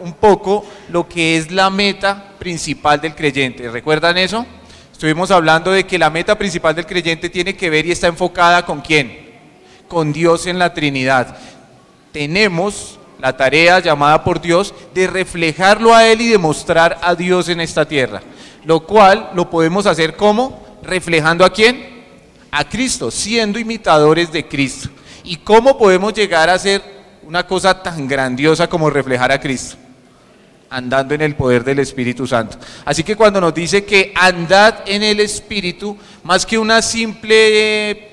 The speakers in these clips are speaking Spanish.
un poco lo que es la meta principal del creyente. ¿Recuerdan eso? Estuvimos hablando de que la meta principal del creyente tiene que ver y está enfocada ¿con quién? Con Dios en la Trinidad. Tenemos la tarea llamada por Dios de reflejarlo a Él y demostrar a Dios en esta tierra, lo cual lo podemos hacer ¿cómo? Reflejando ¿a quién? A Cristo, siendo imitadores de Cristo. ¿Y cómo podemos llegar a hacer una cosa tan grandiosa como reflejar a Cristo? Andando en el poder del Espíritu Santo. Así que cuando nos dice que andad en el Espíritu, más que un simple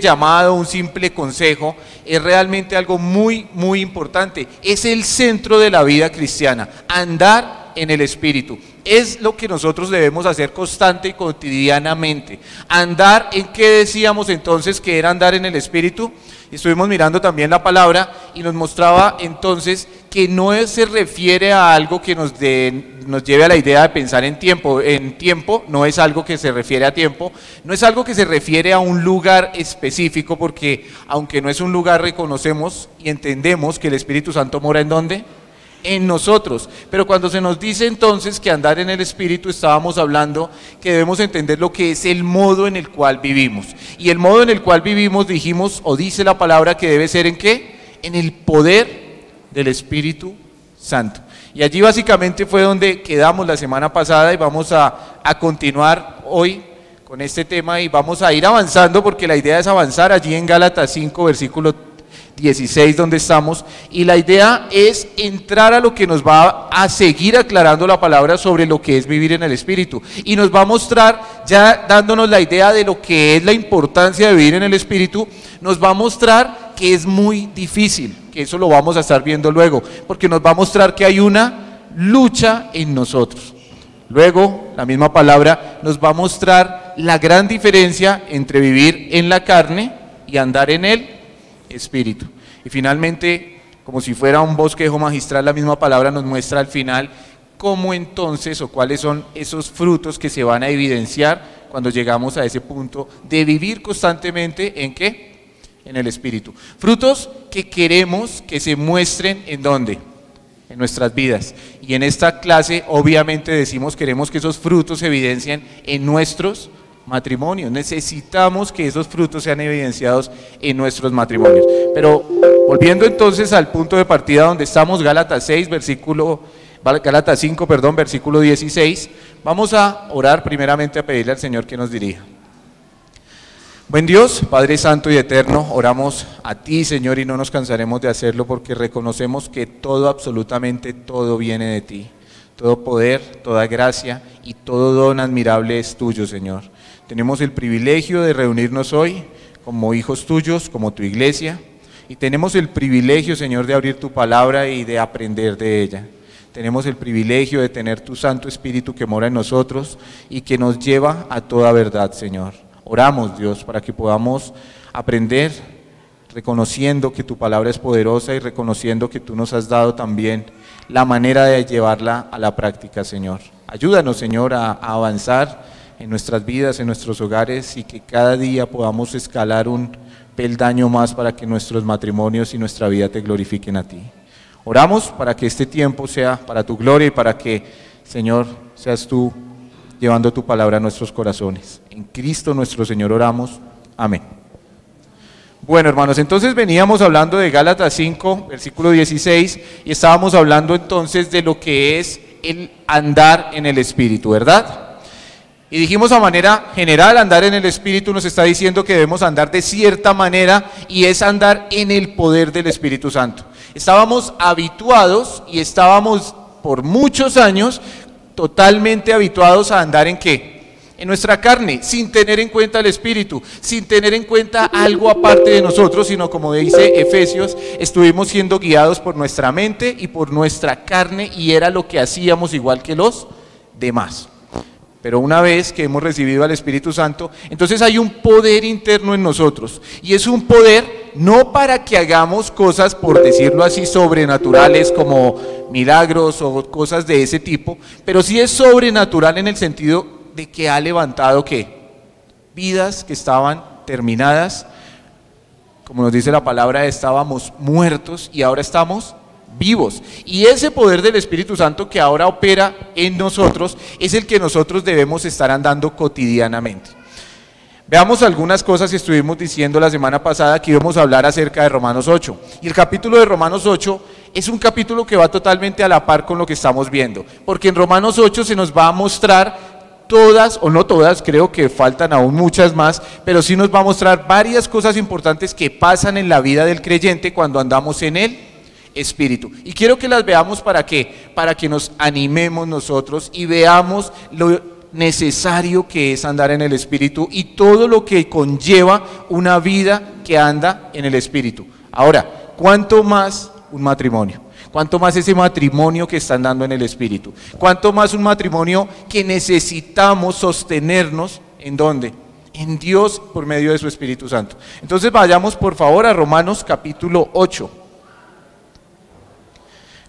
llamado, un simple consejo, es realmente algo muy, muy importante. Es el centro de la vida cristiana, andar en el Espíritu. Es lo que nosotros debemos hacer constante y cotidianamente. Andar, ¿en qué decíamos entonces que era andar en el Espíritu? Estuvimos mirando también la palabra y nos mostraba entonces que no se refiere a algo que nos lleve a la idea de pensar en tiempo. En tiempo no es algo que se refiere a tiempo, no es algo que se refiere a un lugar específico, porque aunque no es un lugar, reconocemos y entendemos que el Espíritu Santo mora ¿en dónde? En nosotros. Pero cuando se nos dice entonces que andar en el Espíritu, estábamos hablando que debemos entender lo que es el modo en el cual vivimos. Y el modo en el cual vivimos, dijimos, o dice la palabra, que debe ser ¿en qué? En el poder del Espíritu Santo. Y allí básicamente fue donde quedamos la semana pasada y vamos a continuar hoy con este tema y vamos a ir avanzando, porque la idea es avanzar allí en Gálatas 5, versículo 16, donde estamos, y la idea es entrar a lo que nos va a seguir aclarando la palabra sobre lo que es vivir en el Espíritu, y nos va a mostrar, ya dándonos la idea de lo que es la importancia de vivir en el Espíritu, nos va a mostrar que es muy difícil, que eso lo vamos a estar viendo luego, porque nos va a mostrar que hay una lucha en nosotros. Luego, la misma palabra nos va a mostrar la gran diferencia entre vivir en la carne y andar en el Espíritu. Y finalmente, como si fuera un bosquejo magistral, la misma palabra nos muestra al final cómo entonces o cuáles son esos frutos que se van a evidenciar cuando llegamos a ese punto de vivir constantemente ¿en qué? En el Espíritu. Frutos que queremos que se muestren ¿en dónde? En nuestras vidas. Y en esta clase obviamente decimos queremos que esos frutos se evidencien en nuestros matrimonios. Necesitamos que esos frutos sean evidenciados en nuestros matrimonios. Pero volviendo entonces al punto de partida donde estamos, Gálatas 5, versículo 16, vamos a orar primeramente, a pedirle al Señor que nos dirija. Buen Dios, Padre Santo y Eterno, oramos a ti, Señor, y no nos cansaremos de hacerlo porque reconocemos que todo, absolutamente todo viene de ti. Todo poder, toda gracia y todo don admirable es tuyo, Señor. Tenemos el privilegio de reunirnos hoy como hijos tuyos, como tu iglesia, y tenemos el privilegio, Señor, de abrir tu palabra y de aprender de ella. Tenemos el privilegio de tener tu Santo Espíritu que mora en nosotros y que nos lleva a toda verdad, Señor. Oramos, Dios, para que podamos aprender reconociendo que tu palabra es poderosa y reconociendo que tú nos has dado también la manera de llevarla a la práctica, Señor. Ayúdanos, Señor, a avanzar en nuestras vidas, en nuestros hogares, y que cada día podamos escalar un peldaño más para que nuestros matrimonios y nuestra vida te glorifiquen a ti. Oramos para que este tiempo sea para tu gloria y para que, Señor, seas tú llevando tu palabra a nuestros corazones. En Cristo nuestro Señor oramos. Amén. Bueno, hermanos, entonces veníamos hablando de Gálatas 5, versículo 16, y estábamos hablando entonces de lo que es el andar en el Espíritu, ¿verdad? Y dijimos a manera general, andar en el Espíritu nos está diciendo que debemos andar de cierta manera, y es andar en el poder del Espíritu Santo. Estábamos habituados y estábamos por muchos años totalmente habituados a andar ¿en qué? En nuestra carne, sin tener en cuenta el Espíritu, sin tener en cuenta algo aparte de nosotros, sino como dice Efesios, estuvimos siendo guiados por nuestra mente y por nuestra carne, y era lo que hacíamos igual que los demás. Pero una vez que hemos recibido al Espíritu Santo, entonces hay un poder interno en nosotros, y es un poder no para que hagamos cosas, por decirlo así, sobrenaturales como milagros o cosas de ese tipo, pero sí es sobrenatural en el sentido de que ha levantado ¿qué? Vidas que estaban terminadas, como nos dice la palabra, estábamos muertos y ahora estamos vivos. Y ese poder del Espíritu Santo que ahora opera en nosotros es el que nosotros debemos estar andando cotidianamente. Veamos algunas cosas que estuvimos diciendo la semana pasada, que íbamos a hablar acerca de Romanos 8. Y el capítulo de Romanos 8 es un capítulo que va totalmente a la par con lo que estamos viendo, porque en Romanos 8 se nos va a mostrar todas, o no todas, creo que faltan aún muchas más, pero sí nos va a mostrar varias cosas importantes que pasan en la vida del creyente cuando andamos en el Espíritu. Y quiero que las veamos ¿para qué? Para que nos animemos nosotros y veamos lo necesario que es andar en el Espíritu y todo lo que conlleva una vida que anda en el Espíritu. Ahora, ¿cuánto más un matrimonio? ¿Cuánto más ese matrimonio que está andando en el Espíritu? ¿Cuánto más un matrimonio que necesitamos sostenernos? ¿En dónde? En Dios por medio de su Espíritu Santo. Entonces vayamos por favor a Romanos capítulo 8.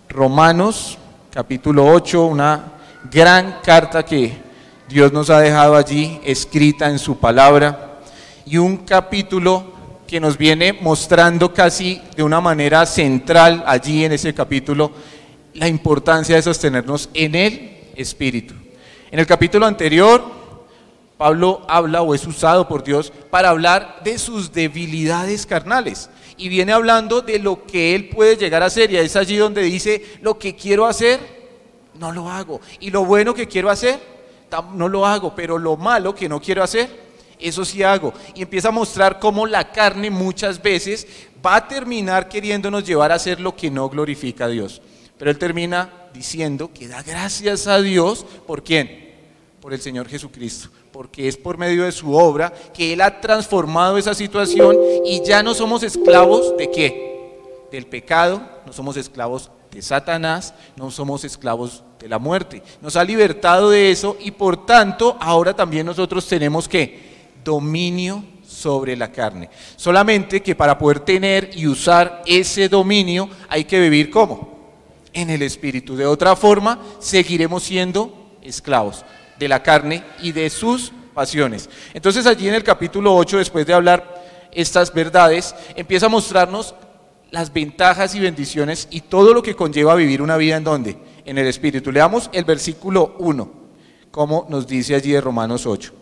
Romanos capítulo 8, una gran carta que Dios nos ha dejado allí escrita en su palabra, y un capítulo que nos viene mostrando casi de una manera central allí en ese capítulo la importancia de sostenernos en el Espíritu. En el capítulo anterior, Pablo habla o es usado por Dios para hablar de sus debilidades carnales y viene hablando de lo que él puede llegar a hacer, y es allí donde dice: lo que quiero hacer no lo hago, y lo bueno que quiero hacer no lo hago, pero lo malo que no quiero hacer, eso sí hago. Y empieza a mostrar cómo la carne muchas veces va a terminar queriéndonos llevar a hacer lo que no glorifica a Dios. Pero él termina diciendo que da gracias a Dios. ¿Por quién? Por el Señor Jesucristo, porque es por medio de su obra que Él ha transformado esa situación y ya no somos esclavos ¿de qué? Del pecado, no somos esclavos de Satanás, no somos esclavos de la muerte. Nos ha libertado de eso y por tanto ahora también nosotros tenemos ¿qué? Dominio sobre la carne. Solamente que para poder tener y usar ese dominio hay que vivir ¿cómo? En el Espíritu. De otra forma seguiremos siendo esclavos de la carne y de sus pasiones. Entonces allí en el capítulo 8, después de hablar estas verdades, empieza a mostrarnos las ventajas y bendiciones y todo lo que conlleva vivir una vida ¿en dónde? En el Espíritu. Leamos el versículo 1, como nos dice allí de Romanos 8.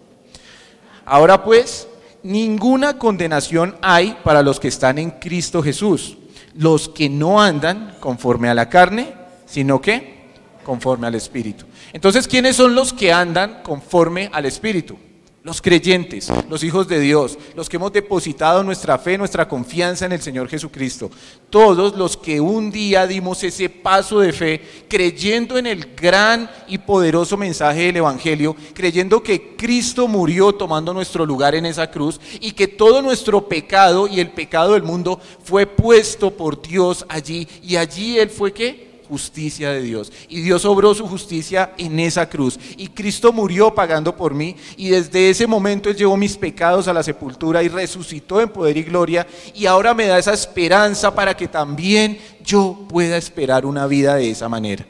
Ahora pues, ninguna condenación hay para los que están en Cristo Jesús, los que no andan conforme a la carne, sino que conforme al Espíritu. Entonces, ¿quiénes son los que andan conforme al Espíritu? Los creyentes, los hijos de Dios, los que hemos depositado nuestra fe, nuestra confianza en el Señor Jesucristo. Todos los que un día dimos ese paso de fe, creyendo en el gran y poderoso mensaje del Evangelio, creyendo que Cristo murió tomando nuestro lugar en esa cruz y que todo nuestro pecado y el pecado del mundo fue puesto por Dios allí, y allí Él fue ¿qué? Justicia de Dios, y Dios obró su justicia en esa cruz, y Cristo murió pagando por mí, y desde ese momento Él llevó mis pecados a la sepultura y resucitó en poder y gloria, y ahora me da esa esperanza para que también yo pueda esperar una vida de esa manera.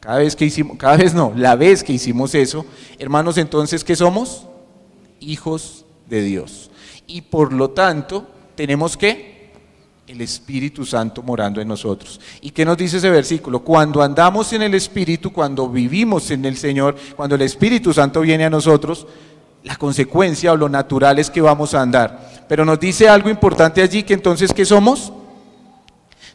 La vez que hicimos eso, hermanos, entonces ¿qué somos? Hijos de Dios, y por lo tanto tenemos que el Espíritu Santo morando en nosotros. ¿Y qué nos dice ese versículo? Cuando andamos en el Espíritu, cuando vivimos en el Señor, cuando el Espíritu Santo viene a nosotros, la consecuencia o lo natural es que vamos a andar. Pero nos dice algo importante allí, que entonces ¿qué somos?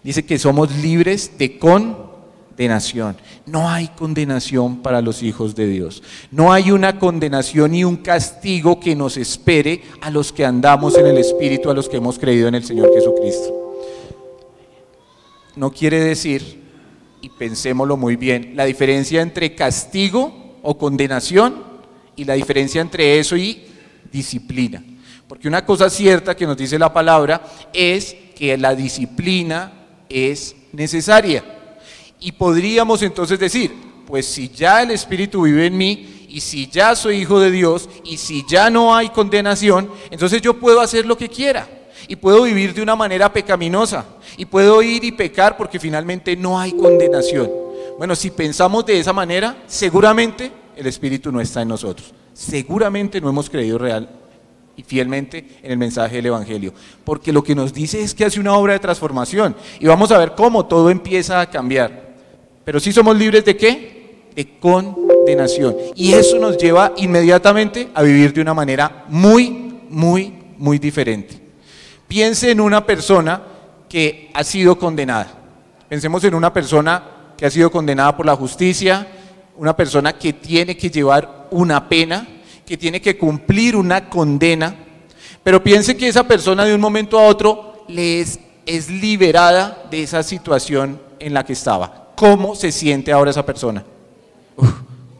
Dice que somos libres de condenación. No hay condenación para los hijos de Dios. No hay una condenación ni un castigo que nos espere a los que andamos en el Espíritu, a los que hemos creído en el Señor Jesucristo. No quiere decir, y pensémoslo muy bien, la diferencia entre castigo o condenación y la diferencia entre eso y disciplina. Porque una cosa cierta que nos dice la palabra es que la disciplina es necesaria. Y podríamos entonces decir, pues si ya el Espíritu vive en mí, y si ya soy hijo de Dios, y si ya no hay condenación, entonces yo puedo hacer lo que quiera, y puedo vivir de una manera pecaminosa, y puedo ir y pecar porque finalmente no hay condenación. Bueno, si pensamos de esa manera, seguramente el Espíritu no está en nosotros, seguramente no hemos creído y fielmente en el mensaje del Evangelio, porque lo que nos dice es que hace una obra de transformación y vamos a ver cómo todo empieza a cambiar. Pero sí somos libres ¿de qué? De condenación, y eso nos lleva inmediatamente a vivir de una manera muy diferente. Piense en una persona que ha sido condenada. Pensemos en una persona que ha sido condenada por la justicia, una persona que tiene que llevar una pena, que tiene que cumplir una condena, pero piense que esa persona de un momento a otro es liberada de esa situación en la que estaba. ¿Cómo se siente ahora esa persona?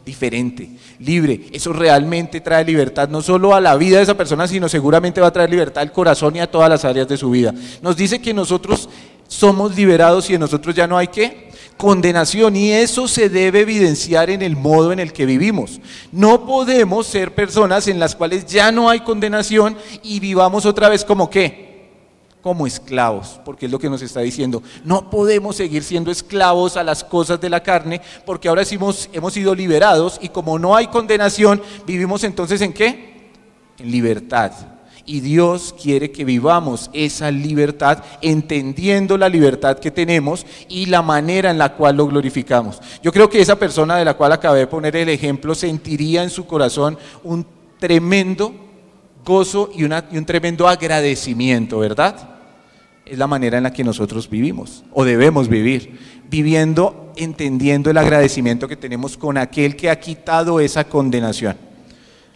Diferente, libre. Eso realmente trae libertad, no solo a la vida de esa persona, sino seguramente va a traer libertad al corazón y a todas las áreas de su vida. Nos dice que nosotros somos liberados y en nosotros ya no hay ¿qué? Condenación, y eso se debe evidenciar en el modo en el que vivimos. No podemos ser personas en las cuales ya no hay condenación y vivamos otra vez como ¿qué? Como esclavos, porque es lo que nos está diciendo. No podemos seguir siendo esclavos a las cosas de la carne, porque ahora sí hemos sido liberados, y como no hay condenación, vivimos entonces ¿en qué? En libertad. Y Dios quiere que vivamos esa libertad, entendiendo la libertad que tenemos y la manera en la cual lo glorificamos. Yo creo que esa persona de la cual acabé de poner el ejemplo sentiría en su corazón un tremendo gozo y un tremendo agradecimiento, ¿verdad? Es la manera en la que nosotros vivimos, o debemos vivir, viviendo, entendiendo el agradecimiento que tenemos con aquel que ha quitado esa condenación.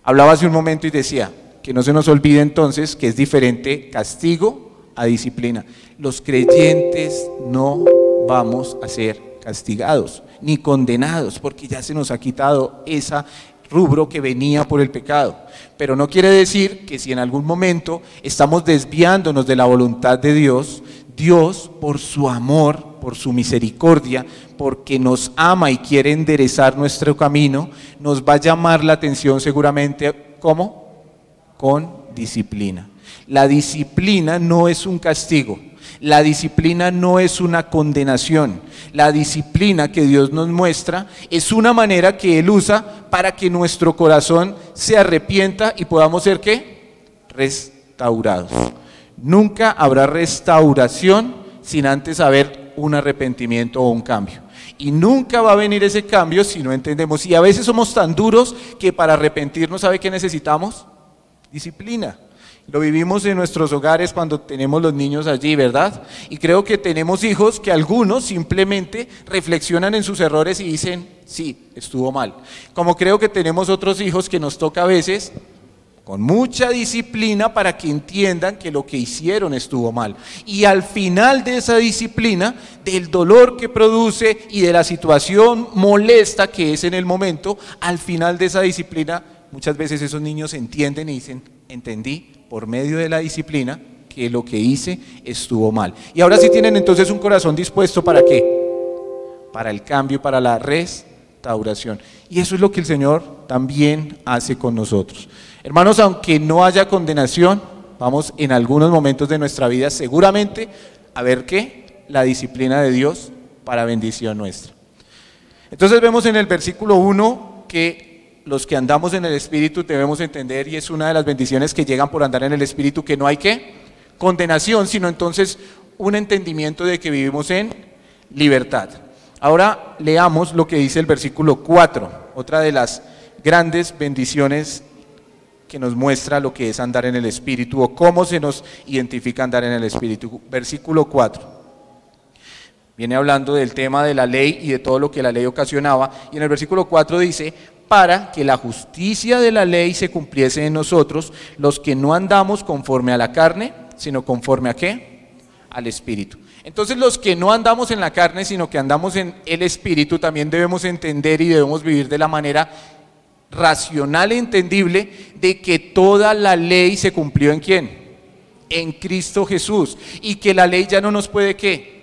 Hablaba hace un momento y decía, que no se nos olvide entonces que es diferente castigo a disciplina. Los creyentes no vamos a ser castigados ni condenados, porque ya se nos ha quitado esa rubro que venía por el pecado. Pero no quiere decir que si en algún momento estamos desviándonos de la voluntad de Dios, Dios por su amor, por su misericordia, porque nos ama y quiere enderezar nuestro camino, nos va a llamar la atención seguramente, ¿cómo? Con disciplina. La disciplina no es un castigo, la disciplina no es una condenación. La disciplina que Dios nos muestra es una manera que Él usa para que nuestro corazón se arrepienta y podamos ser ¿qué? Restaurados. Nunca habrá restauración sin antes haber un arrepentimiento o un cambio. Y nunca va a venir ese cambio si no entendemos. Y a veces somos tan duros que para arrepentirnos, ¿sabe qué necesitamos? Disciplina. Lo vivimos en nuestros hogares cuando tenemos los niños allí, ¿verdad? Y creo que tenemos hijos que algunos simplemente reflexionan en sus errores y dicen, sí, estuvo mal. Como creo que tenemos otros hijos que nos toca a veces con mucha disciplina para que entiendan que lo que hicieron estuvo mal. Y al final de esa disciplina, del dolor que produce y de la situación molesta que es en el momento, al final de esa disciplina, muchas veces esos niños entienden y dicen, entendí por medio de la disciplina que lo que hice estuvo mal. Y ahora sí tienen entonces un corazón dispuesto ¿para qué? Para el cambio, para la restauración. Y eso es lo que el Señor también hace con nosotros. Hermanos, aunque no haya condenación, vamos en algunos momentos de nuestra vida seguramente a ver ¿qué? La disciplina de Dios para bendición nuestra. Entonces vemos en el versículo 1 que los que andamos en el Espíritu debemos entender, y es una de las bendiciones que llegan por andar en el Espíritu, que no hay ¿qué? Condenación, sino entonces un entendimiento de que vivimos en libertad. Ahora leamos lo que dice el versículo 4, otra de las grandes bendiciones que nos muestra lo que es andar en el Espíritu, o cómo se nos identifica andar en el Espíritu. Versículo 4. Viene hablando del tema de la ley y de todo lo que la ley ocasionaba, y en el versículo 4 dice, para que la justicia de la ley se cumpliese en nosotros, los que no andamos conforme a la carne, sino conforme a ¿qué? Al Espíritu. Entonces los que no andamos en la carne, sino que andamos en el Espíritu, también debemos entender y debemos vivir de la manera racional e entendible de que toda la ley se cumplió ¿en quién? En Cristo Jesús, y que la ley ya no nos puede ¿qué?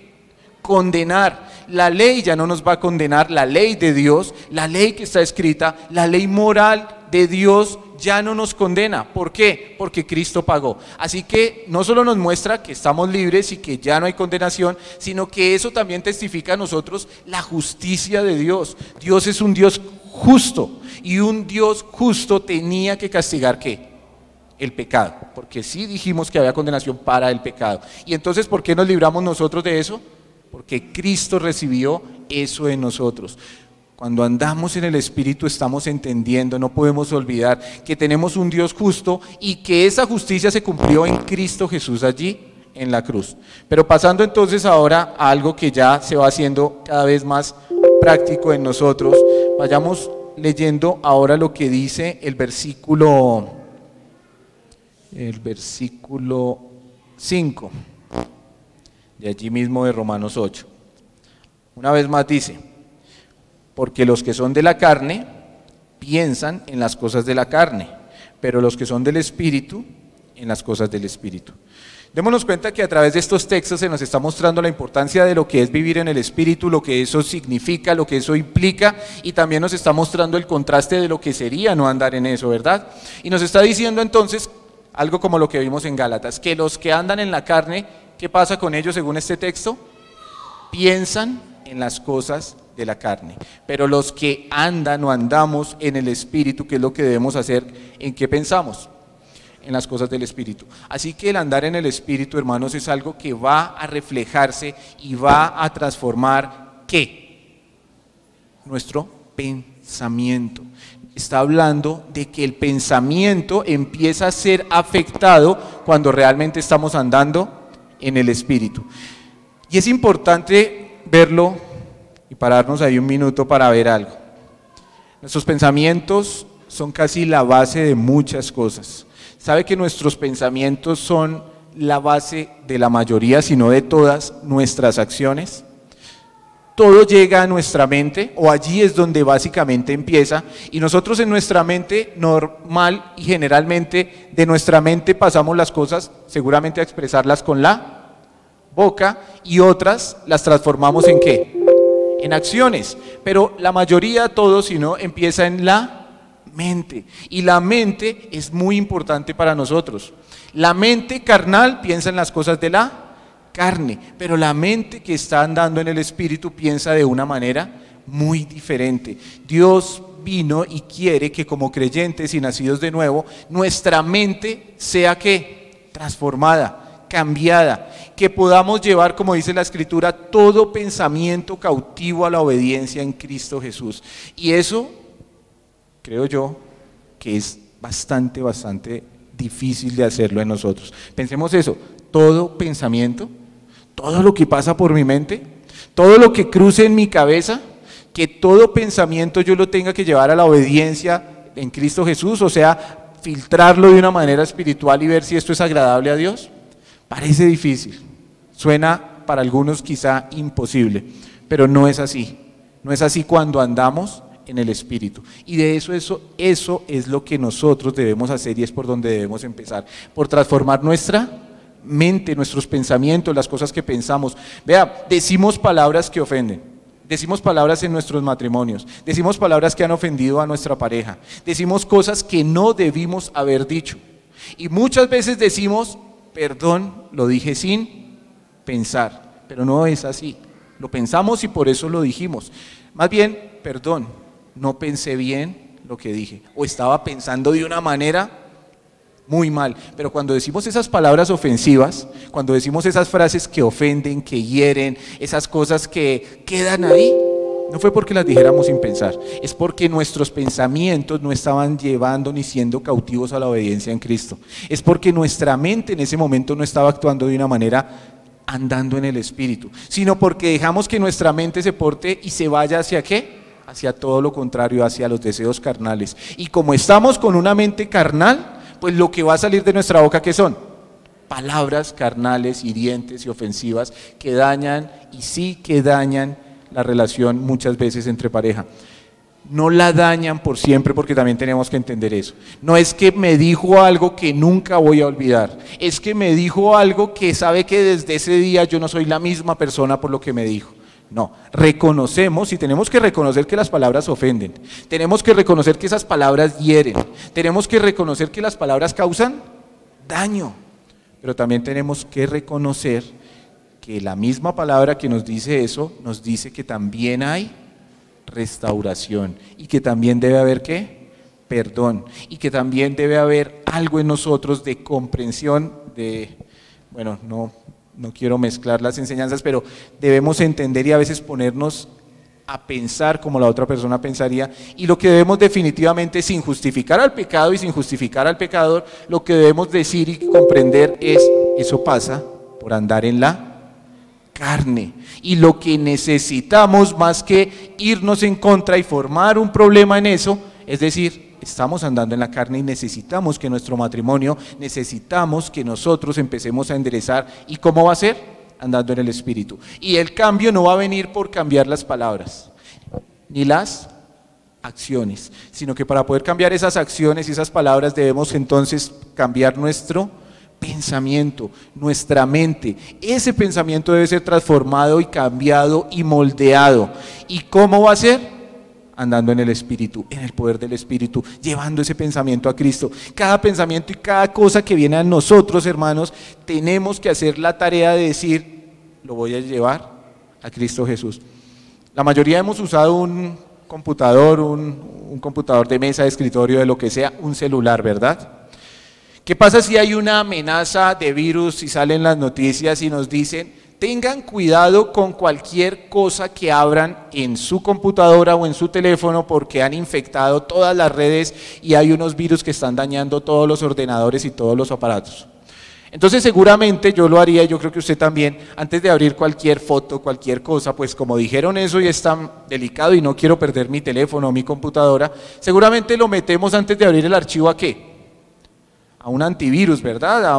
Condenar. La ley ya no nos va a condenar, la ley de Dios, la ley que está escrita, la ley moral de Dios ya no nos condena. ¿Por qué? Porque Cristo pagó. Así que no solo nos muestra que estamos libres y que ya no hay condenación, sino que eso también testifica a nosotros la justicia de Dios. Dios es un Dios justo, y un Dios justo tenía que castigar ¿qué? el pecado, porque sí dijimos que había condenación para el pecado. Y entonces, ¿por qué nos libramos nosotros de eso? Porque Cristo recibió eso en nosotros. Cuando andamos en el Espíritu estamos entendiendo, no podemos olvidar que tenemos un Dios justo y que esa justicia se cumplió en Cristo Jesús allí en la cruz. Pero pasando entonces ahora a algo que ya se va haciendo cada vez más práctico en nosotros, vayamos leyendo ahora lo que dice el versículo 5, de allí mismo de Romanos 8. Una vez más dice: porque los que son de la carne piensan en las cosas de la carne, pero los que son del Espíritu, en las cosas del Espíritu. Démonos cuenta que a través de estos textos se nos está mostrando la importancia de lo que es vivir en el Espíritu, lo que eso significa, lo que eso implica, y también nos está mostrando el contraste de lo que sería no andar en eso, ¿verdad? Y nos está diciendo entonces algo como lo que vimos en Gálatas, que los que andan en la carne, ¿qué pasa con ellos según este texto? Piensan en las cosas de la carne, pero los que andan o andamos en el Espíritu, ¿qué es lo que debemos hacer? ¿En qué pensamos? En las cosas del Espíritu. Así que el andar en el Espíritu, hermanos, es algo que va a reflejarse y va a transformar, ¿qué? Nuestro pensamiento. Está hablando de que el pensamiento empieza a ser afectado cuando realmente estamos andando en el Espíritu. Y es importante verlo y pararnos ahí un minuto para ver algo. Nuestros pensamientos son casi la base de muchas cosas. ¿Sabe que nuestros pensamientos son la base de la mayoría, si no de todas nuestras acciones? Todo llega a nuestra mente, o allí es donde básicamente empieza, y nosotros en nuestra mente normal y generalmente de nuestra mente pasamos las cosas seguramente a expresarlas con la boca, y otras las transformamos ¿en qué? En acciones, pero la mayoría, todo, si no, empieza en la mente, y la mente es muy importante para nosotros. La mente carnal piensa en las cosas de la carne, pero la mente que está andando en el Espíritu piensa de una manera muy diferente. Dios vino y quiere que como creyentes y nacidos de nuevo, nuestra mente sea ¿qué? Transformada, cambiada, que podamos llevar, como dice la Escritura, todo pensamiento cautivo a la obediencia en Cristo Jesús. Y eso, creo yo, que es bastante difícil de hacerlo en nosotros. Pensemos eso, todo pensamiento, todo lo que pasa por mi mente, todo lo que cruce en mi cabeza, que todo pensamiento yo lo tenga que llevar a la obediencia en Cristo Jesús, o sea, filtrarlo de una manera espiritual y ver si esto es agradable a Dios. Parece difícil, suena para algunos quizá imposible, pero no es así. No es así cuando andamos en el Espíritu. Y de eso es lo que nosotros debemos hacer y es por donde debemos empezar, por transformar nuestra mente, nuestros pensamientos, las cosas que pensamos. Vea, decimos palabras que ofenden, decimos palabras en nuestros matrimonios, decimos palabras que han ofendido a nuestra pareja, decimos cosas que no debimos haber dicho. Y muchas veces decimos, perdón, lo dije sin pensar, pero no es así. Lo pensamos y por eso lo dijimos. Más bien, perdón, no pensé bien lo que dije, o estaba pensando de una manera muy mal. Pero cuando decimos esas palabras ofensivas, cuando decimos esas frases que ofenden, que hieren, esas cosas que quedan ahí, no fue porque las dijéramos sin pensar, es porque nuestros pensamientos no estaban llevando ni siendo cautivos a la obediencia en Cristo. Es porque nuestra mente en ese momento no estaba actuando de una manera andando en el Espíritu, sino porque dejamos que nuestra mente se porte y se vaya hacia ¿qué? Hacia todo lo contrario, hacia los deseos carnales. Y como estamos con una mente carnal, pues lo que va a salir de nuestra boca, ¿qué son? Palabras carnales, hirientes y ofensivas que dañan, y sí que dañan la relación muchas veces entre pareja. No la dañan por siempre, porque también tenemos que entender eso. No es que me dijo algo que nunca voy a olvidar, es que me dijo algo que sabe que desde ese día yo no soy la misma persona por lo que me dijo. No, reconocemos y tenemos que reconocer que las palabras ofenden, tenemos que reconocer que esas palabras hieren, tenemos que reconocer que las palabras causan daño, pero también tenemos que reconocer que la misma palabra que nos dice eso, nos dice que también hay restauración y que también debe haber ¿qué? perdón, y que también debe haber algo en nosotros de comprensión, bueno, no quiero mezclar las enseñanzas, pero debemos entender y a veces ponernos a pensar como la otra persona pensaría, y lo que debemos definitivamente, sin justificar al pecado y sin justificar al pecador, lo que debemos decir y comprender es, eso pasa por andar en la carne, y lo que necesitamos más que irnos en contra y formar un problema en eso, es decir, estamos andando en la carne y necesitamos que nuestro matrimonio, necesitamos que nosotros empecemos a enderezar. ¿Y cómo va a ser? Andando en el Espíritu. Y el cambio no va a venir por cambiar las palabras, ni las acciones, sino que para poder cambiar esas acciones y esas palabras debemos entonces cambiar nuestro pensamiento, nuestra mente. Ese pensamiento debe ser transformado y cambiado y moldeado. ¿Y cómo va a ser? Andando en el Espíritu, en el poder del Espíritu, llevando ese pensamiento a Cristo. Cada pensamiento y cada cosa que viene a nosotros, hermanos, tenemos que hacer la tarea de decir, lo voy a llevar a Cristo Jesús. La mayoría hemos usado un computador, un computador de mesa, de escritorio, de lo que sea, un celular, ¿verdad? ¿Qué pasa si hay una amenaza de virus y salen las noticias y nos dicen, tengan cuidado con cualquier cosa que abran en su computadora o en su teléfono porque han infectado todas las redes y hay unos virus que están dañando todos los ordenadores y todos los aparatos? Entonces seguramente yo lo haría, yo creo que usted también, antes de abrir cualquier foto, cualquier cosa, pues como dijeron eso y es tan delicado y no quiero perder mi teléfono o mi computadora, seguramente lo metemos antes de abrir el archivo ¿a qué? A un antivirus, ¿verdad?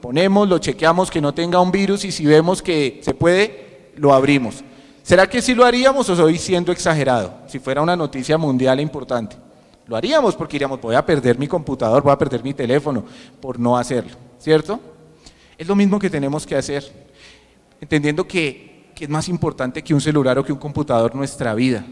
Ponemos, lo chequeamos que no tenga un virus y si vemos que se puede, lo abrimos. ¿Será que sí lo haríamos o estoy siendo exagerado? Si fuera una noticia mundial importante. Lo haríamos porque diríamos, voy a perder mi computador, voy a perder mi teléfono por no hacerlo, ¿cierto? Es lo mismo que tenemos que hacer, entendiendo que es más importante que un celular o que un computador nuestra vida,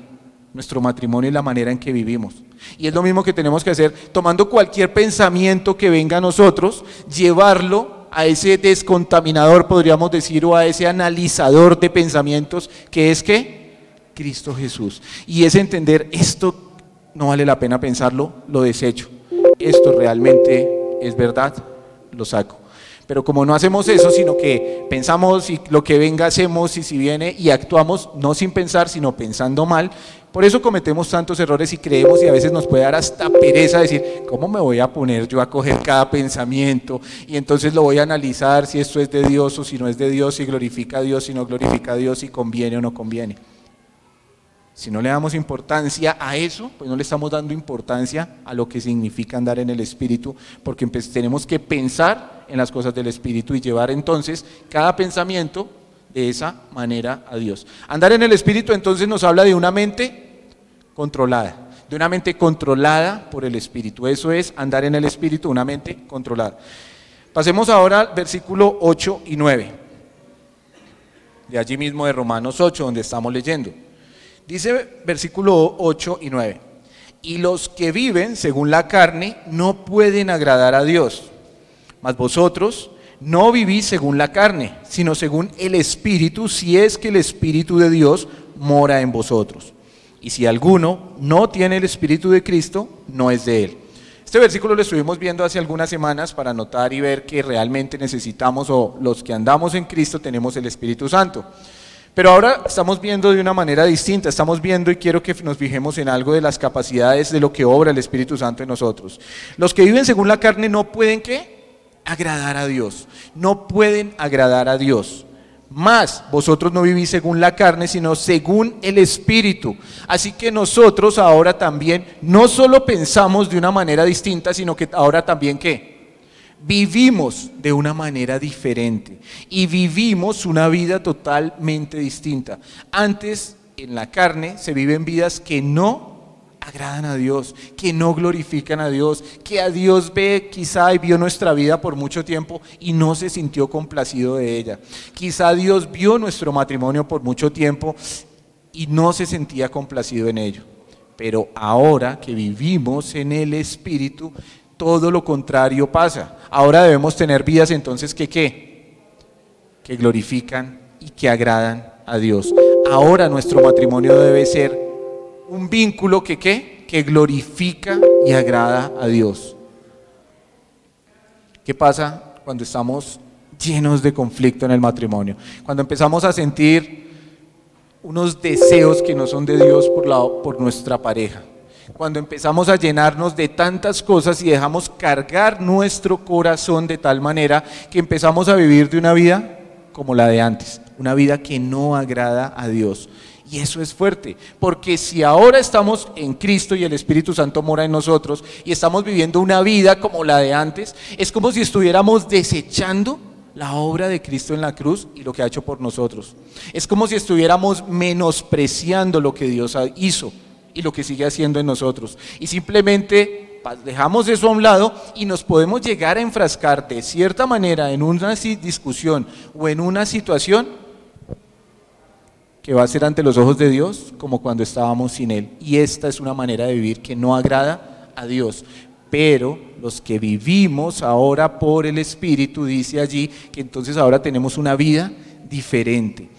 nuestro matrimonio y la manera en que vivimos. Y es lo mismo que tenemos que hacer, tomando cualquier pensamiento que venga a nosotros, llevarlo a ese descontaminador, podríamos decir, o a ese analizador de pensamientos, que es ¿qué? Cristo Jesús. Y es entender, esto no vale la pena pensarlo, lo desecho. Esto realmente es verdad, lo saco. Pero como no hacemos eso, sino que pensamos y lo que venga hacemos y si viene y actuamos no sin pensar, sino pensando mal, por eso cometemos tantos errores y creemos y a veces nos puede dar hasta pereza decir, ¿cómo me voy a poner yo a coger cada pensamiento? Y entonces lo voy a analizar si esto es de Dios o si no es de Dios, si glorifica a Dios, si no glorifica a Dios, si conviene o no conviene. Si no le damos importancia a eso, pues no le estamos dando importancia a lo que significa andar en el Espíritu, porque tenemos que pensar en las cosas del Espíritu y llevar entonces cada pensamiento de esa manera a Dios. Andar en el Espíritu entonces nos habla de una mente controlada, de una mente controlada por el Espíritu. Eso es andar en el Espíritu, una mente controlada. Pasemos ahora al versículo 8 y 9, de allí mismo de Romanos 8, donde estamos leyendo. Dice versículo 8 y 9, y los que viven según la carne no pueden agradar a Dios, mas vosotros no vivís según la carne, sino según el Espíritu, si es que el Espíritu de Dios mora en vosotros. Y si alguno no tiene el Espíritu de Cristo, no es de él. Este versículo lo estuvimos viendo hace algunas semanas para notar y ver que realmente necesitamos, o los que andamos en Cristo tenemos el Espíritu Santo. Pero ahora estamos viendo de una manera distinta, estamos viendo y quiero que nos fijemos en algo de las capacidades de lo que obra el Espíritu Santo en nosotros. Los que viven según la carne no pueden ¿qué? Agradar a Dios, no pueden agradar a Dios. Mas vosotros no vivís según la carne, sino según el Espíritu. Así que nosotros ahora también no solo pensamos de una manera distinta, sino que ahora también ¿qué? Vivimos de una manera diferente y vivimos una vida totalmente distinta. Antes, en la carne, se viven vidas que no agradan a Dios, que no glorifican a Dios, que a Dios ve quizá y vio nuestra vida por mucho tiempo y no se sintió complacido de ella. Quizá Dios vio nuestro matrimonio por mucho tiempo y no se sentía complacido en ello. Pero ahora que vivimos en el Espíritu, todo lo contrario pasa. Ahora debemos tener vidas entonces que glorifican y que agradan a Dios. Ahora nuestro matrimonio debe ser un vínculo que que glorifica y agrada a Dios. ¿Qué pasa cuando estamos llenos de conflicto en el matrimonio? Cuando empezamos a sentir unos deseos que no son de Dios por nuestra pareja. Cuando empezamos a llenarnos de tantas cosas y dejamos cargar nuestro corazón de tal manera que empezamos a vivir de una vida como la de antes, una vida que no agrada a Dios. Y eso es fuerte, porque si ahora estamos en Cristo y el Espíritu Santo mora en nosotros y estamos viviendo una vida como la de antes, es como si estuviéramos desechando la obra de Cristo en la cruz y lo que ha hecho por nosotros. Es como si estuviéramos menospreciando lo que Dios hizo y lo que sigue haciendo en nosotros. Y simplemente dejamos eso a un lado y nos podemos llegar a enfrascar de cierta manera en una discusión o en una situación que va a ser ante los ojos de Dios como cuando estábamos sin Él. Y esta es una manera de vivir que no agrada a Dios. Pero los que vivimos ahora por el Espíritu, dice allí, que entonces ahora tenemos una vida diferente.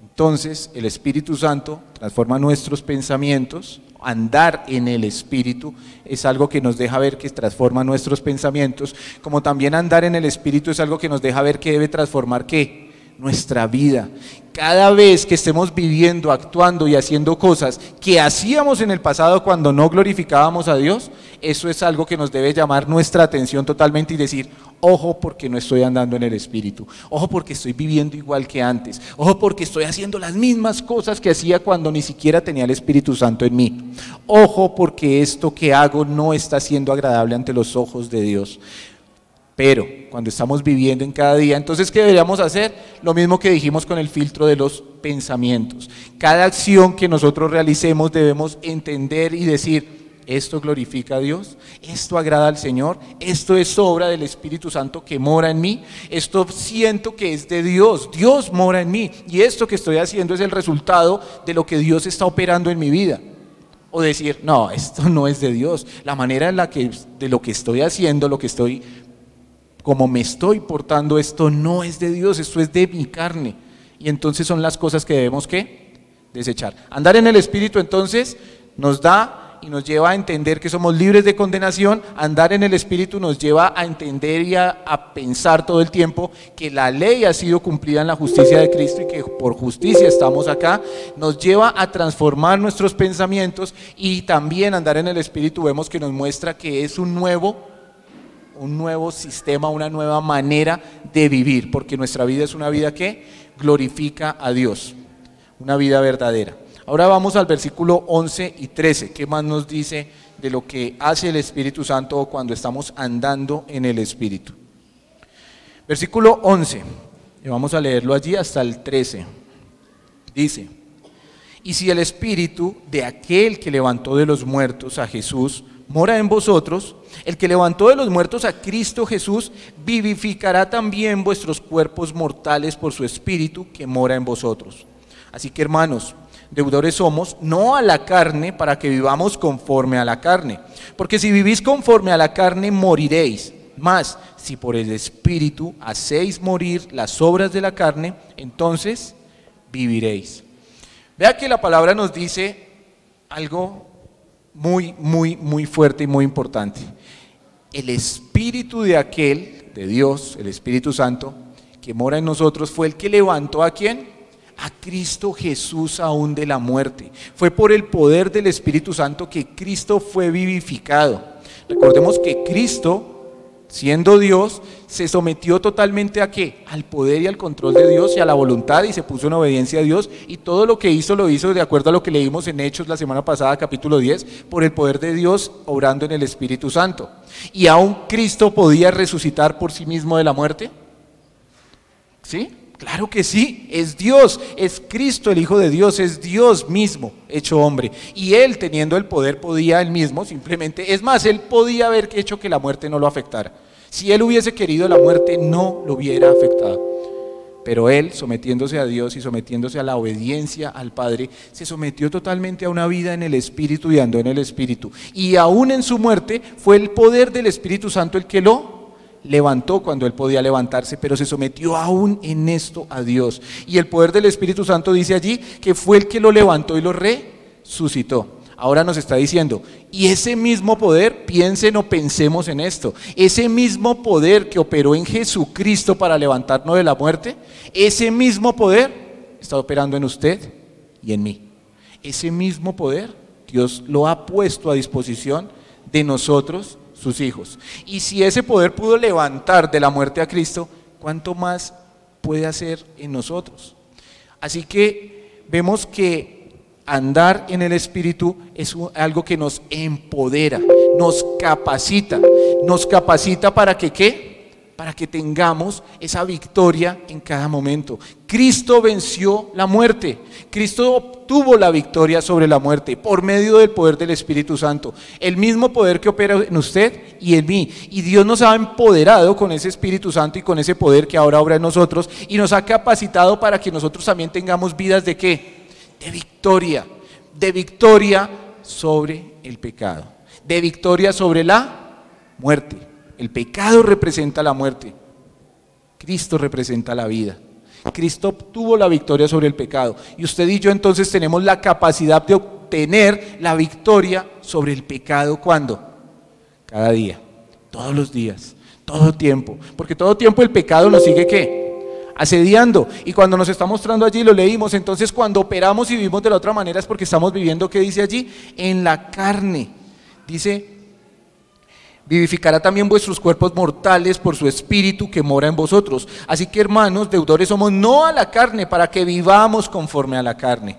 Entonces el Espíritu Santo transforma nuestros pensamientos. Andar en el Espíritu es algo que nos deja ver que transforma nuestros pensamientos, como también andar en el Espíritu es algo que nos deja ver que debe transformar ¿qué? Nuestra vida. Cada vez que estemos viviendo, actuando y haciendo cosas que hacíamos en el pasado cuando no glorificábamos a Dios, eso es algo que nos debe llamar nuestra atención totalmente y decir, ojo porque no estoy andando en el Espíritu, ojo porque estoy viviendo igual que antes, ojo porque estoy haciendo las mismas cosas que hacía cuando ni siquiera tenía el Espíritu Santo en mí, ojo porque esto que hago no está siendo agradable ante los ojos de Dios. Pero cuando estamos viviendo en cada día, entonces ¿qué deberíamos hacer? Lo mismo que dijimos con el filtro de los pensamientos. Cada acción que nosotros realicemos debemos entender y decir, esto glorifica a Dios, esto agrada al Señor, esto es obra del Espíritu Santo que mora en mí, esto siento que es de Dios, Dios mora en mí y esto que estoy haciendo es el resultado de lo que Dios está operando en mi vida. O decir, no, esto no es de Dios, la manera en la que de lo que estoy haciendo, como me estoy portando, esto no es de Dios, esto es de mi carne. Y entonces son las cosas que debemos ¿qué? Desechar. Andar en el Espíritu entonces nos da y nos lleva a entender que somos libres de condenación. Andar en el Espíritu nos lleva a entender y a pensar todo el tiempo que la ley ha sido cumplida en la justicia de Cristo y que por justicia estamos acá. Nos lleva a transformar nuestros pensamientos y también andar en el Espíritu vemos que nos muestra que es un nuevo sistema, una nueva manera de vivir, porque nuestra vida es una vida que glorifica a Dios, una vida verdadera. Ahora vamos al versículo 11 y 13, ¿qué más nos dice de lo que hace el Espíritu Santo cuando estamos andando en el Espíritu? Versículo 11, y vamos a leerlo allí hasta el 13, dice, y si el Espíritu de aquel que levantó de los muertos a Jesús mora en vosotros, el que levantó de los muertos a Cristo Jesús, vivificará también vuestros cuerpos mortales por su Espíritu que mora en vosotros. Así que hermanos, deudores somos, no a la carne, para que vivamos conforme a la carne. Porque si vivís conforme a la carne, moriréis. Mas, si por el Espíritu hacéis morir las obras de la carne, entonces viviréis. Vea que la palabra nos dice algo muy fuerte y muy importante. El Espíritu de aquel, de Dios, el Espíritu Santo, que mora en nosotros, fue el que levantó ¿a quién? A Cristo Jesús aún de la muerte. Fue por el poder del Espíritu Santo que Cristo fue vivificado. Recordemos que Cristo, siendo Dios, se sometió totalmente ¿a qué? Al poder y al control de Dios y a la voluntad, y se puso en obediencia a Dios, y todo lo que hizo, lo hizo de acuerdo a lo que leímos en Hechos la semana pasada, capítulo 10, por el poder de Dios obrando en el Espíritu Santo. ¿Y aún Cristo podía resucitar por sí mismo de la muerte? ¿Sí? Claro que sí, es Dios, es Cristo el Hijo de Dios, es Dios mismo hecho hombre, y Él teniendo el poder podía Él mismo simplemente, es más, Él podía haber hecho que la muerte no lo afectara. Si Él hubiese querido, la muerte no lo hubiera afectado, pero Él, sometiéndose a Dios y sometiéndose a la obediencia al Padre, se sometió totalmente a una vida en el Espíritu y andó en el Espíritu, y aún en su muerte fue el poder del Espíritu Santo el que lo levantó cuando él podía levantarse, pero se sometió aún en esto a Dios. Y el poder del Espíritu Santo dice allí que fue el que lo levantó y lo resucitó. ahora nos está diciendo, y ese mismo poder, piensen o pensemos en esto, ese mismo poder que operó en Jesucristo para levantarnos de la muerte, ese mismo poder está operando en usted y en mí. Ese mismo poder Dios lo ha puesto a disposición de nosotros, sus hijos. Y si ese poder pudo levantar de la muerte a Cristo, ¿cuánto más puede hacer en nosotros? Así que vemos que andar en el Espíritu es algo que nos empodera, nos capacita para que ¿qué? Para que tengamos esa victoria en cada momento. Cristo venció la muerte, Cristo obtuvo la victoria sobre la muerte por medio del poder del Espíritu Santo, el mismo poder que opera en usted y en mí, y Dios nos ha empoderado con ese Espíritu Santo y con ese poder que ahora obra en nosotros, y nos ha capacitado para que nosotros también tengamos vidas ¿de qué? De victoria sobre el pecado, de victoria sobre la muerte. El pecado representa la muerte, Cristo representa la vida. Cristo obtuvo la victoria sobre el pecado, y usted y yo entonces tenemos la capacidad de obtener la victoria sobre el pecado. ¿Cuándo? Cada día, todos los días, todo tiempo, porque todo tiempo el pecado nos sigue ¿qué? Asediando, y cuando nos está mostrando allí, lo leímos, entonces cuando operamos y vivimos de la otra manera es porque estamos viviendo, ¿qué dice allí? En la carne. Dice: vivificará también vuestros cuerpos mortales por su Espíritu que mora en vosotros. Así que, hermanos, deudores somos no a la carne, para que vivamos conforme a la carne.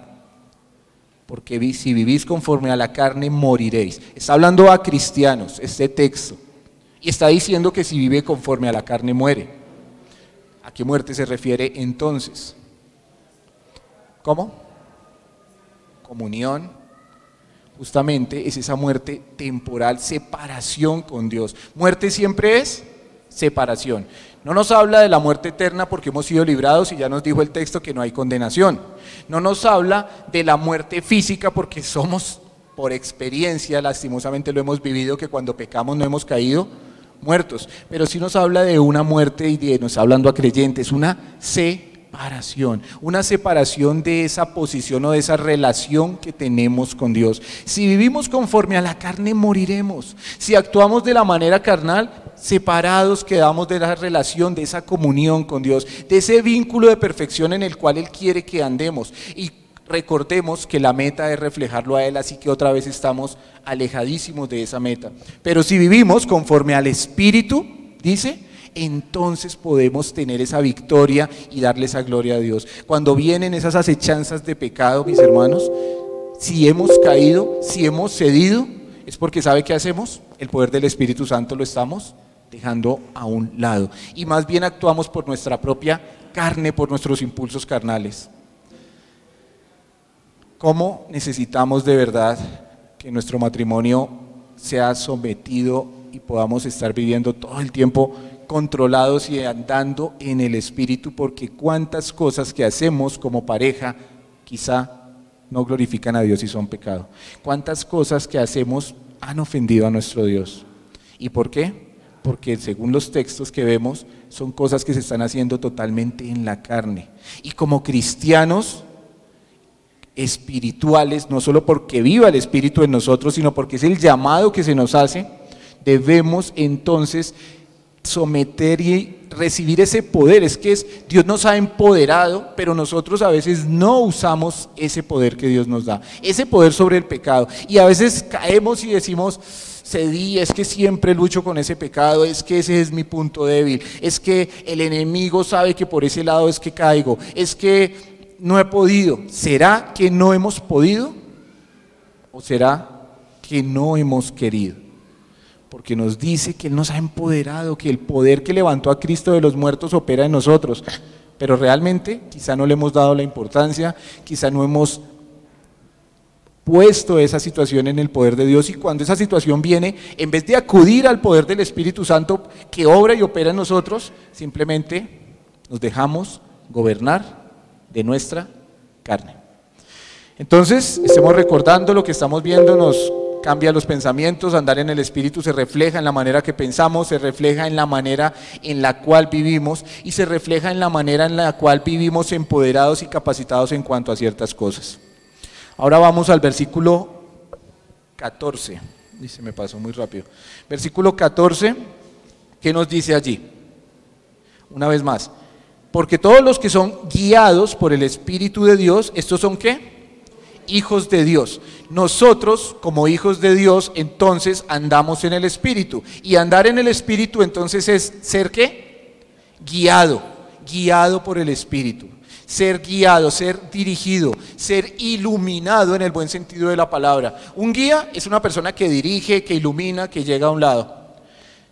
Porque si vivís conforme a la carne, moriréis. Está hablando a cristianos este texto, y está diciendo que si vive conforme a la carne, muere. ¿A qué muerte se refiere entonces? ¿Cómo? Comunión. Justamente es esa muerte temporal, separación con Dios. Muerte siempre es separación. No nos habla de la muerte eterna porque hemos sido librados y ya nos dijo el texto que no hay condenación. No nos habla de la muerte física porque somos, por experiencia, lastimosamente lo hemos vivido, que cuando pecamos no hemos caído muertos. Pero sí nos habla de una muerte, y nos está hablando a creyentes, una separación de esa posición o de esa relación que tenemos con Dios. Si vivimos conforme a la carne, moriremos. Si actuamos de la manera carnal, separados quedamos de la relación, de esa comunión con Dios, de ese vínculo de perfección en el cual Él quiere que andemos. Y recordemos que la meta es reflejarlo a Él, así que otra vez estamos alejadísimos de esa meta. Pero si vivimos conforme al Espíritu, dice, entonces podemos tener esa victoria y darle esa gloria a Dios. Cuando vienen esas acechanzas de pecado, mis hermanos, si hemos caído, si hemos cedido, es porque ¿sabe qué hacemos? El poder del Espíritu Santo lo estamos dejando a un lado, y más bien actuamos por nuestra propia carne, por nuestros impulsos carnales. ¿Cómo necesitamos de verdad que nuestro matrimonio sea sometido y podamos estar viviendo todo el tiempo controlados y andando en el Espíritu? Porque cuántas cosas que hacemos como pareja quizá no glorifican a Dios y son pecado. Cuántas cosas que hacemos han ofendido a nuestro Dios. ¿Y por qué? Porque según los textos que vemos, son cosas que se están haciendo totalmente en la carne. Y como cristianos espirituales, no solo porque viva el Espíritu en nosotros, sino porque es el llamado que se nos hace, debemos entonces someter y recibir ese poder. Es que Dios nos ha empoderado, pero nosotros a veces no usamos ese poder que Dios nos da, ese poder sobre el pecado, y a veces caemos y decimos: cedí, es que siempre lucho con ese pecado, es que ese es mi punto débil, es que el enemigo sabe que por ese lado es que caigo, es que no he podido. ¿Será que no hemos podido? ¿O será que no hemos querido? Porque nos dice que Él nos ha empoderado, que el poder que levantó a Cristo de los muertos opera en nosotros, pero realmente quizá no le hemos dado la importancia, quizá no hemos puesto esa situación en el poder de Dios, y cuando esa situación viene, en vez de acudir al poder del Espíritu Santo que obra y opera en nosotros, simplemente nos dejamos gobernar de nuestra carne. Entonces, estemos recordando lo que estamos viendo, nos cambia los pensamientos. Andar en el Espíritu se refleja en la manera que pensamos, se refleja en la manera en la cual vivimos, y se refleja en la manera en la cual vivimos empoderados y capacitados en cuanto a ciertas cosas. Ahora vamos al versículo 14, y se me pasó muy rápido, versículo 14, ¿qué nos dice allí? Una vez más, porque todos los que son guiados por el Espíritu de Dios, ¿estos son qué? Hijos de Dios. Nosotros, como hijos de Dios, entonces andamos en el Espíritu. Y andar en el Espíritu entonces es ser ¿qué? Guiado por el Espíritu. Ser guiado, ser dirigido, ser iluminado en el buen sentido de la palabra. Un guía es una persona que dirige, que ilumina, que llega a un lado.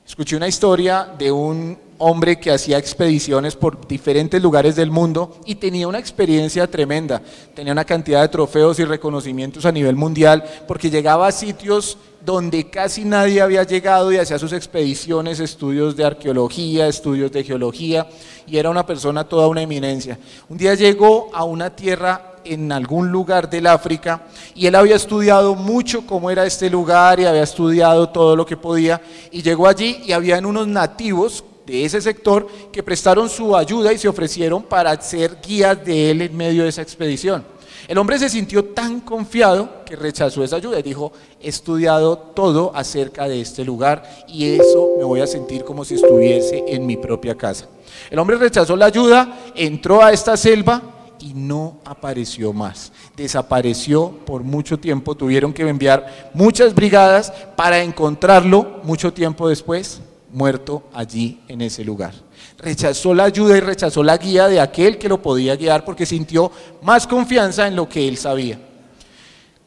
Escuché una historia de un hombre que hacía expediciones por diferentes lugares del mundo y tenía una experiencia tremenda, tenía una cantidad de trofeos y reconocimientos a nivel mundial porque llegaba a sitios donde casi nadie había llegado y hacía sus expediciones, estudios de arqueología, estudios de geología, y era una persona toda una eminencia. Un día llegó a una tierra en algún lugar del África y él había estudiado mucho cómo era este lugar y había estudiado todo lo que podía, y llegó allí y habían unos nativos de ese sector que prestaron su ayuda y se ofrecieron para ser guías de él en medio de esa expedición. El hombre se sintió tan confiado que rechazó esa ayuda y dijo: he estudiado todo acerca de este lugar y eso me voy a sentir como si estuviese en mi propia casa. El hombre rechazó la ayuda, entró a esta selva y no apareció más. Desapareció por mucho tiempo, tuvieron que enviar muchas brigadas para encontrarlo mucho tiempo después, muerto allí en ese lugar. Rechazó la ayuda y rechazó la guía de aquel que lo podía guiar porque sintió más confianza en lo que él sabía.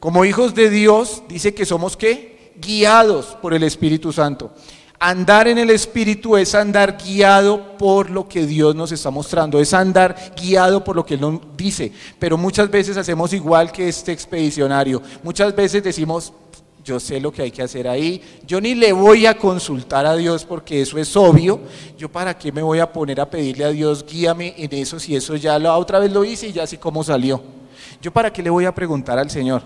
Como hijos de Dios, dice que somos ¿qué? Guiados por el Espíritu Santo. Andar en el Espíritu es andar guiado por lo que Dios nos está mostrando, es andar guiado por lo que Él nos dice. Pero muchas veces hacemos igual que este expedicionario. Muchas veces decimos: yo sé lo que hay que hacer ahí, yo ni le voy a consultar a Dios porque eso es obvio, yo para qué me voy a poner a pedirle a Dios, guíame en eso, si eso ya la otra vez lo hice y ya sé cómo salió. Yo para qué le voy a preguntar al Señor.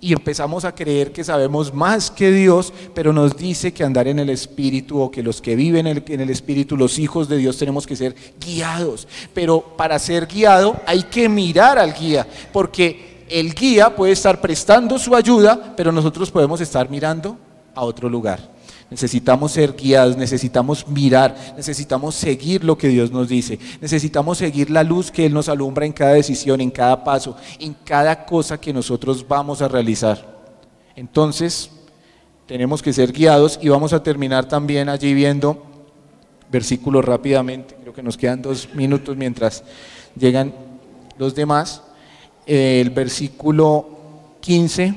Y empezamos a creer que sabemos más que Dios, pero nos dice que andar en el Espíritu, o que los que viven en el Espíritu, los hijos de Dios, tenemos que ser guiados. Pero para ser guiado hay que mirar al guía, porque el guía puede estar prestando su ayuda, pero nosotros podemos estar mirando a otro lugar. Necesitamos ser guiados, necesitamos mirar, necesitamos seguir lo que Dios nos dice, necesitamos seguir la luz que Él nos alumbra en cada decisión, en cada paso, en cada cosa que nosotros vamos a realizar. Entonces, tenemos que ser guiados, y vamos a terminar también allí viendo versículos rápidamente. Creo que nos quedan 2 minutos mientras llegan los demás. El versículo 15,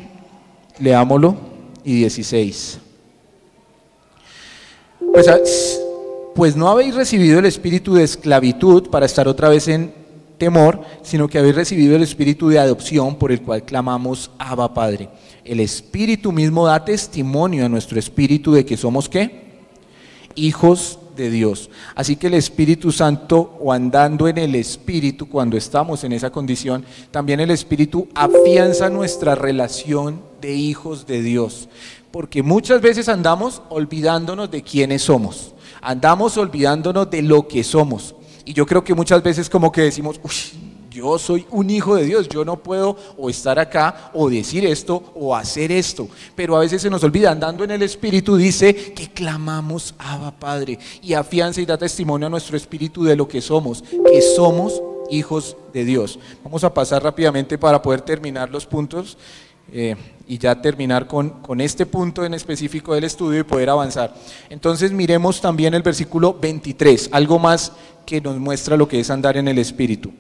leámoslo, y 16. Pues no habéis recibido el espíritu de esclavitud para estar otra vez en temor, sino que habéis recibido el espíritu de adopción, por el cual clamamos: Abba, Padre. El Espíritu mismo da testimonio a nuestro espíritu de que somos ¿qué? Hijos de Dios. Así que el Espíritu Santo, o andando en el Espíritu, cuando estamos en esa condición, también el Espíritu afianza nuestra relación de hijos de Dios. Porque muchas veces andamos olvidándonos de quiénes somos, andamos olvidándonos de lo que somos, y yo creo que muchas veces como que decimos: uy, yo soy un hijo de Dios, yo no puedo o estar acá o decir esto o hacer esto, pero a veces se nos olvida. Andando en el Espíritu dice que clamamos: Abba, Padre, y afianza y da testimonio a nuestro espíritu de lo que somos hijos de Dios. Vamos a pasar rápidamente para poder terminar los puntos. Y ya terminar con este punto en específico del estudio y poder avanzar. Entonces miremos también el versículo 23, algo más que nos muestra lo que es andar en el Espíritu.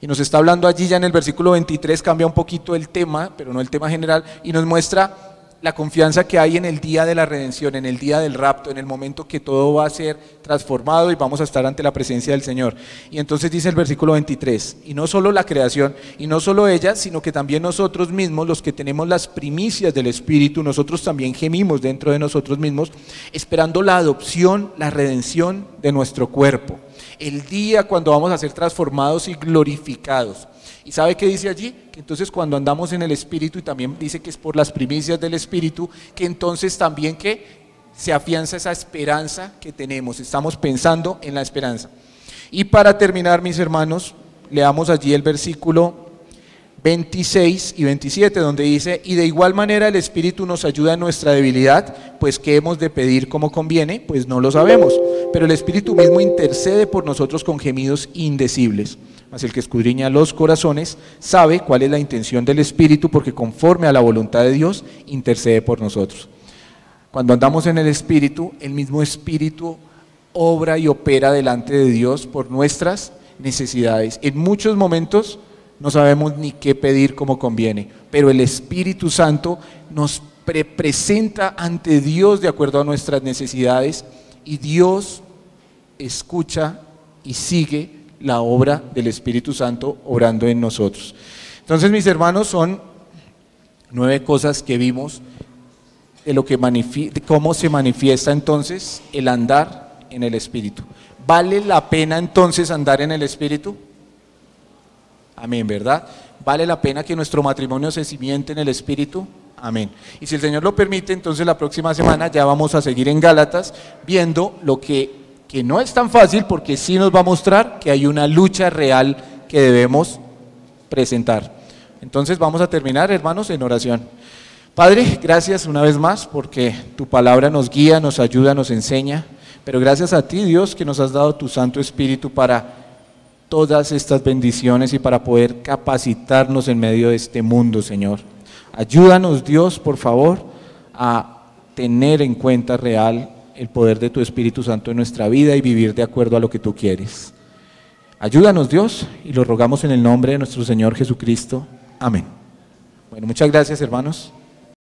Y nos está hablando allí ya en el versículo 23, cambia un poquito el tema, pero no el tema general, y nos muestra la confianza que hay en el día de la redención, en el día del rapto, en el momento que todo va a ser transformado y vamos a estar ante la presencia del Señor. Y entonces dice el versículo 23, y no solo la creación, y no solo ella, sino que también nosotros mismos, los que tenemos las primicias del Espíritu, nosotros también gemimos dentro de nosotros mismos, esperando la adopción, la redención de nuestro cuerpo. El día cuando vamos a ser transformados y glorificados. ¿Y sabe qué dice allí? Que entonces cuando andamos en el Espíritu, y también dice que es por las primicias del Espíritu, que entonces también que se afianza esa esperanza que tenemos, estamos pensando en la esperanza. Y para terminar, mis hermanos, leamos allí el versículo 26 y 27, donde dice: y de igual manera el Espíritu nos ayuda en nuestra debilidad, pues ¿qué hemos de pedir como conviene? Pues no lo sabemos, pero el Espíritu mismo intercede por nosotros con gemidos indecibles. Mas el que escudriña los corazones sabe cuál es la intención del Espíritu, porque conforme a la voluntad de Dios intercede por nosotros. Cuando andamos en el Espíritu, el mismo Espíritu obra y opera delante de Dios por nuestras necesidades. En muchos momentos no sabemos ni qué pedir como conviene, pero el Espíritu Santo nos presenta ante Dios de acuerdo a nuestras necesidades, y Dios escucha y sigue la obra del Espíritu Santo obrando en nosotros. Entonces, mis hermanos, son 9 cosas que vimos de lo que de cómo se manifiesta entonces el andar en el Espíritu. ¿Vale la pena entonces andar en el Espíritu? Amén, ¿verdad? ¿Vale la pena que nuestro matrimonio se cimente en el Espíritu? Amén. Y si el Señor lo permite, entonces la próxima semana ya vamos a seguir en Gálatas viendo lo que no es tan fácil, porque sí nos va a mostrar que hay una lucha real que debemos presentar. Entonces vamos a terminar, hermanos, en oración. Padre, gracias una vez más porque tu palabra nos guía, nos ayuda, nos enseña, pero gracias a ti, Dios, que nos has dado tu Santo Espíritu para todas estas bendiciones y para poder capacitarnos en medio de este mundo, Señor. Ayúdanos, Dios, por favor, a tener en cuenta real el poder de tu Espíritu Santo en nuestra vida y vivir de acuerdo a lo que tú quieres. Ayúdanos, Dios, y lo rogamos en el nombre de nuestro Señor Jesucristo. Amén. Bueno, muchas gracias, hermanos.